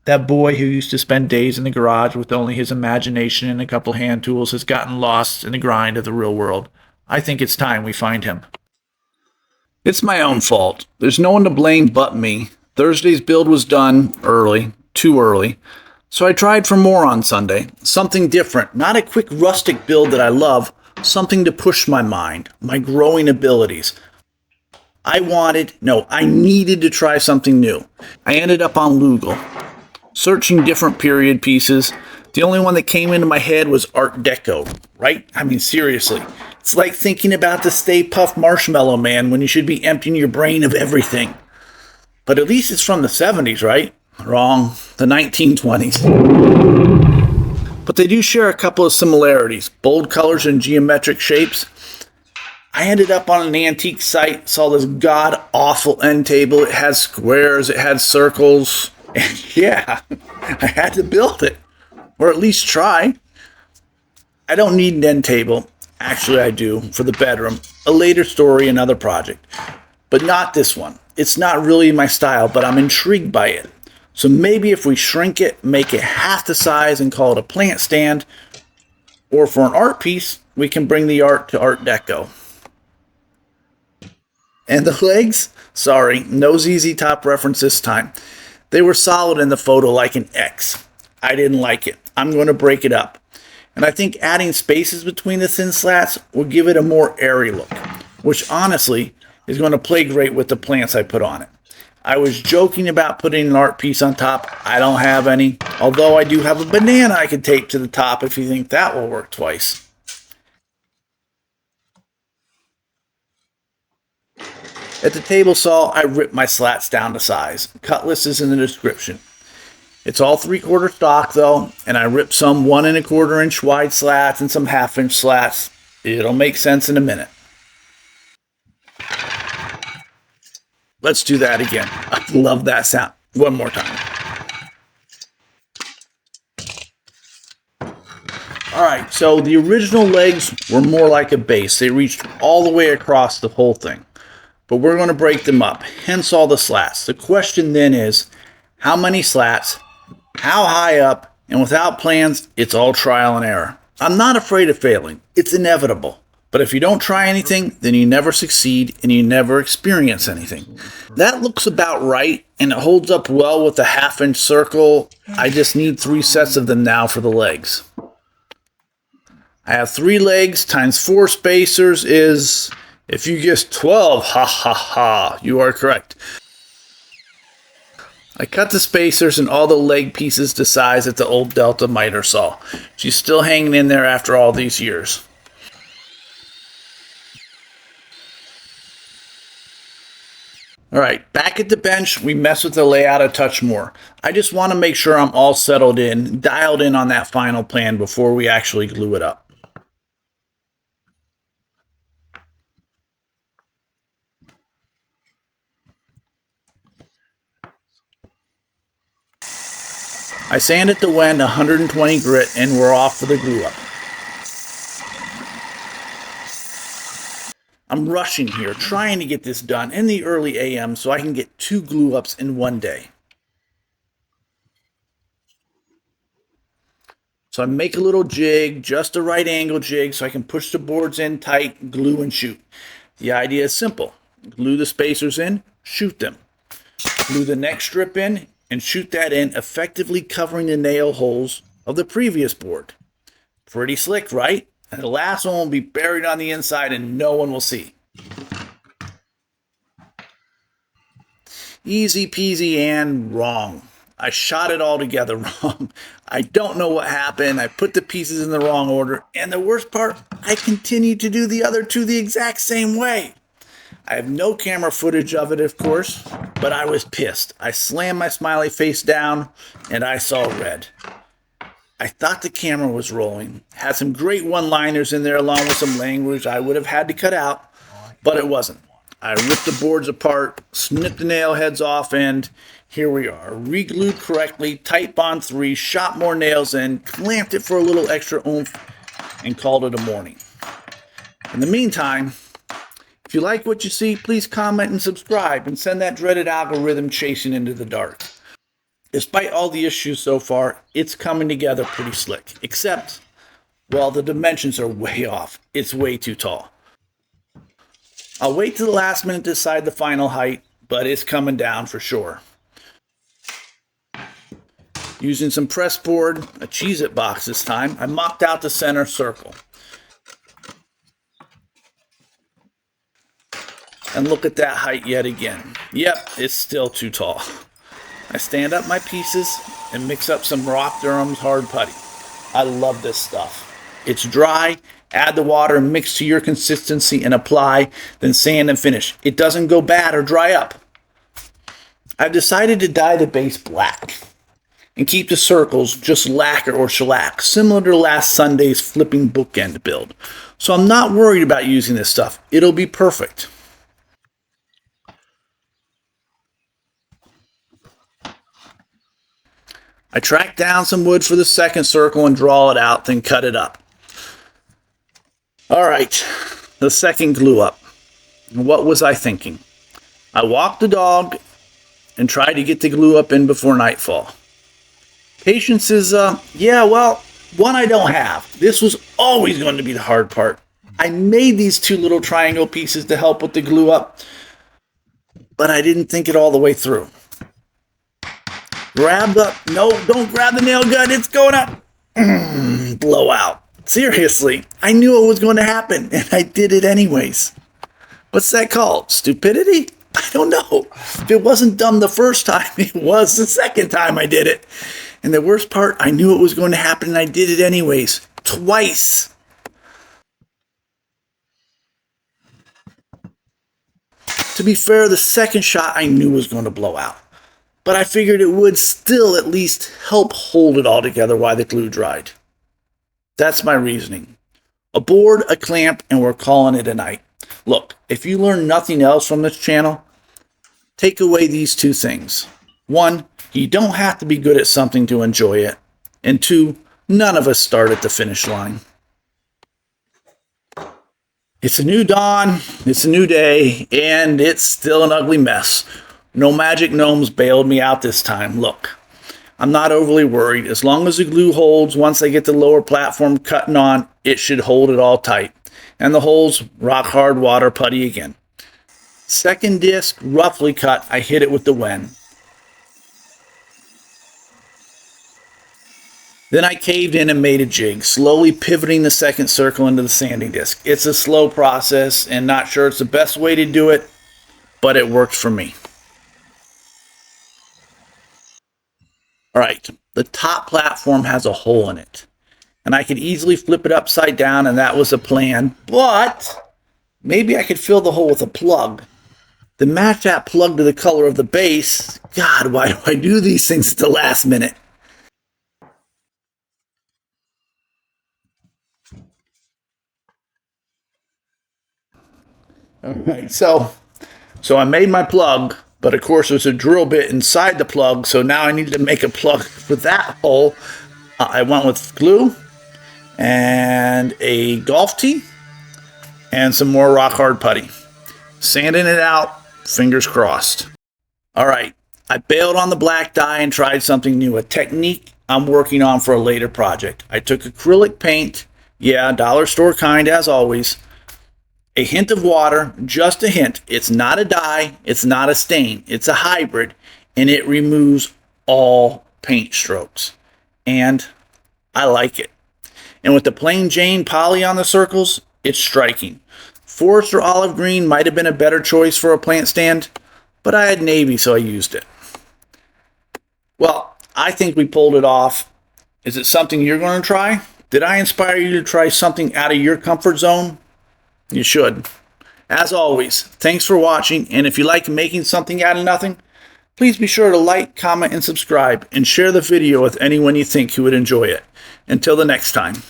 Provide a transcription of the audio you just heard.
That boy who used to spend days in the garage with only his imagination and a couple hand tools has gotten lost in the grind of the real world. I think it's time we find him. It's my own fault. There's no one to blame but me. Thursday's build was done early, too early. So I tried for more on Sunday. Something different, not a quick rustic build that I love, something to push my mind, my growing abilities. I needed to try something new. I ended up on Google, searching different period pieces. The only one that came into my head was Art Deco, right? I mean, seriously. It's like thinking about the Stay Puft Marshmallow Man when you should be emptying your brain of everything. But at least it's from the 70s, right? Wrong. The 1920s. But they do share a couple of similarities. Bold colors and geometric shapes. I ended up on an antique site, saw this god-awful end table. It had squares, it had circles. And yeah, I had to build it. Or at least try. I don't need an end table. Actually, I do, for the bedroom. A later story, another project. But not this one. It's not really my style, but I'm intrigued by it. So maybe if we shrink it, make it half the size and call it a plant stand, or for an art piece, we can bring the art to Art Deco. And the legs? Sorry, no ZZ Top reference this time. They were solid in the photo like an X. I didn't like it. I'm going to break it up. And I think adding spaces between the thin slats will give it a more airy look, which honestly is going to play great with the plants I put on it. I was joking about putting an art piece on top. I don't have any, although I do have a banana I could tape to the top if you think that will work twice. At the table saw, I ripped my slats down to size. Cutlass is in the description. It's all 3/4 stock though, and I ripped some 1 1/4 inch wide slats and some 1/2 inch slats. It'll make sense in a minute. Let's do that again. I love that sound. One more time. Alright, so the original legs were more like a base. They reached all the way across the whole thing. But we're going to break them up, hence all the slats. The question then is, how many slats, how high up, and without plans, it's all trial and error. I'm not afraid of failing. It's inevitable. But if you don't try anything, then you never succeed and you never experience anything. That looks about right, and it holds up well with the 1/2 inch circle. I just need 3 sets of them now for the legs. I have 3 legs times 4 spacers is... If you guessed 12, ha ha ha, you are correct. I cut the spacers and all the leg pieces to size at the old Delta miter saw. She's still hanging in there after all these years. Alright, back at the bench, we mess with the layout a touch more. I just want to make sure I'm all settled in, dialed in on that final plan before we actually glue it up. I sanded the Wen 120 grit and we're off for the glue up. I'm rushing here, trying to get this done in the early AM so I can get 2 glue ups in one day. So I make a little jig, just a right angle jig so I can push the boards in tight, glue and shoot. The idea is simple. Glue the spacers in, shoot them. Glue the next strip in, and shoot that in, effectively covering the nail holes of the previous board. Pretty slick, right? And the last one will be buried on the inside and no one will see. Easy peasy and wrong. I shot it all together wrong. I don't know what happened. I put the pieces in the wrong order. And the worst part, I continued to do the other 2 the exact same way. I have no camera footage of it, of course, but I was pissed. I slammed my smiley face down, and I saw red. I thought the camera was rolling. Had some great one-liners in there, along with some language I would have had to cut out, but it wasn't. I ripped the boards apart, snipped the nail heads off, and here we are. Re-glued correctly, tight bond 3, shot more nails in, clamped it for a little extra oomph, and called it a morning. In the meantime, if you like what you see, please comment and subscribe and send that dreaded algorithm chasing into the dark. Despite all the issues so far, it's coming together pretty slick. Except, well, the dimensions are way off. It's way too tall. I'll wait to the last minute to decide the final height, but it's coming down for sure. Using some press board, a Cheez-It box this time, I mocked out the center circle. And look at that height yet again. Yep, it's still too tall. I stand up my pieces and mix up some Rock Durham's hard putty. I love this stuff. It's dry, add the water, mix to your consistency and apply, then sand and finish. It doesn't go bad or dry up. I've decided to dye the base black and keep the circles just lacquer or shellac, similar to last Sunday's flipping bookend build. So I'm not worried about using this stuff. It'll be perfect. I track down some wood for the second circle and draw it out, then cut it up. All right, the second glue up. What was I thinking? I walked the dog and tried to get the glue up in before nightfall. Patience is, one I don't have. This was always going to be the hard part. I made these two little triangle pieces to help with the glue up, but I didn't think it all the way through. Grab the, no, don't grab the nail gun, it's going up. Blow out. Seriously, I knew it was going to happen, and I did it anyways. What's that called? Stupidity? I don't know. If it wasn't dumb the first time, it was the second time I did it. And the worst part, I knew it was going to happen, and I did it anyways. Twice. To be fair, the second shot I knew was going to blow out. But I figured it would still at least help hold it all together while the glue dried. That's my reasoning. A board, a clamp, and we're calling it a night. Look, if you learn nothing else from this channel, take away these two things. One, you don't have to be good at something to enjoy it. And two, none of us start at the finish line. It's a new dawn, it's a new day, and it's still an ugly mess. No magic gnomes bailed me out this time. Look, I'm not overly worried. As long as the glue holds, once I get the lower platform cutting on, it should hold it all tight. And the holes, rock hard water putty again. Second disc, roughly cut, I hit it with the wen. Then I caved in and made a jig, slowly pivoting the second circle into the sanding disc. It's a slow process and not sure it's the best way to do it, but it worked for me. All right, the top platform has a hole in it, and I could easily flip it upside down, and that was the plan, but maybe I could fill the hole with a plug. To match that plug to the color of the base, God, why do I do these things at the last minute? All right, so I made my plug, but of course there's a drill bit inside the plug, so now I need to make a plug for that hole. I went with glue and a golf tee and some more rock hard putty. Sanding it out, fingers crossed. All right, I bailed on the black dye and tried something new, a technique I'm working on for a later project. I took acrylic paint, yeah, dollar store kind as always, a hint of water, just a hint. It's not a dye, it's not a stain, it's a hybrid, and it removes all paint strokes. And I like it. And with the plain Jane poly on the circles, it's striking. Forest or olive green might have been a better choice for a plant stand, but I had navy, so I used it. Well, I think we pulled it off. Is it something you're going to try? Did I inspire you to try something out of your comfort zone? You should. As always, thanks for watching, and if you like making something out of nothing, please be sure to like, comment, and subscribe, and share the video with anyone you think who would enjoy it. Until the next time.